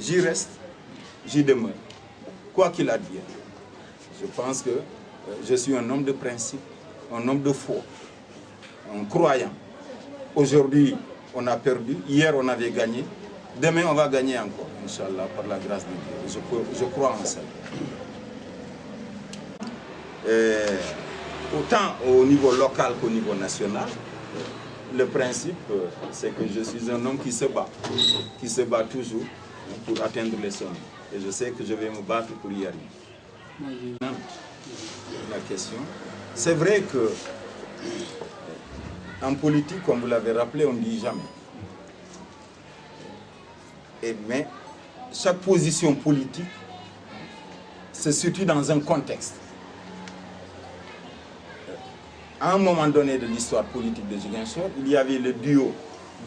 j'y reste, j'y demeure, quoi qu'il advienne. Je pense que je suis un homme de principe, un homme de foi, un croyant. Aujourd'hui, on a perdu, hier on avait gagné, demain on va gagner encore, Inch'Allah, par la grâce de Dieu. Je crois en ça. Autant au niveau local qu'au niveau national, le principe, c'est que je suis un homme qui se bat toujours pour atteindre les sommets. Et je sais que je vais me battre pour y arriver. La question, c'est vrai que en politique, comme vous l'avez rappelé, on ne dit jamais. Mais chaque position politique se situe dans un contexte. À un moment donné de l'histoire politique de Ziguinchor, il y avait le duo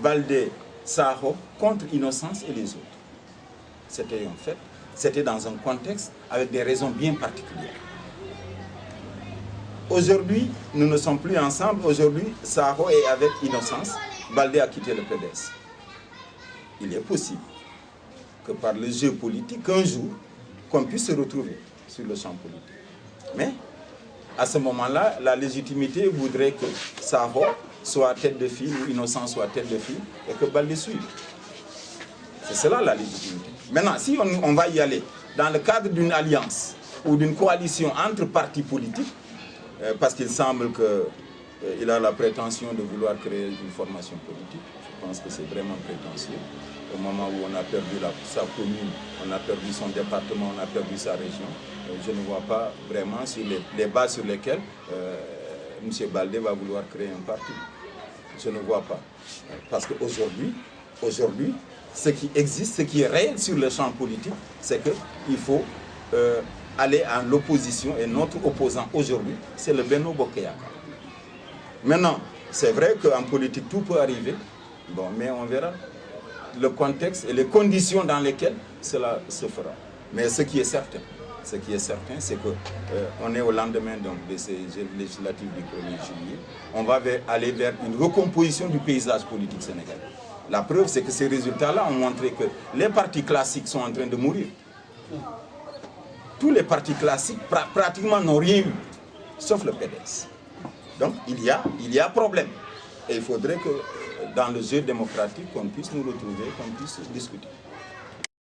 Baldé-Sakho contre Innocence et les autres. C'était en fait, c'était dans un contexte avec des raisons bien particulières. Aujourd'hui, nous ne sommes plus ensemble. Aujourd'hui, Sakho est avec Innocence. Baldé a quitté le PDS. Il est possible que par le jeu politique, un jour, qu'on puisse se retrouver sur le champ politique. Mais, à ce moment-là, la légitimité voudrait que Sakho soit tête de file ou Innocence soit tête de file et que Baldé suive. C'est cela la légitimité. Maintenant, si on va y aller dans le cadre d'une alliance ou d'une coalition entre partis politiques, parce qu'il semble qu'il a la prétention de vouloir créer une formation politique. Je pense que c'est vraiment prétentieux. Au moment où on a perdu sa commune, on a perdu son département, on a perdu sa région, je ne vois pas vraiment sur les bases sur lesquelles M. Baldé va vouloir créer un parti. Je ne vois pas. Parce qu'aujourd'hui, ce qui existe, ce qui est réel sur le champ politique, c'est qu'il faut aller à l'opposition, et notre opposant aujourd'hui, c'est le Benno Bokk Yakaar. Maintenant, c'est vrai qu'en politique, tout peut arriver, bon, mais on verra le contexte et les conditions dans lesquelles cela se fera. Mais ce qui est certain, c'est qu'on est au lendemain donc, de ces législatives du 1er juillet. On va aller vers une recomposition du paysage politique sénégalais. La preuve, c'est que ces résultats-là ont montré que les partis classiques sont en train de mourir. Tous les partis classiques pratiquement n'ont rien eu, sauf le PDS. Donc il y a problème. Et il faudrait que dans le jeu démocratique, qu'on puisse nous retrouver, qu'on puisse discuter.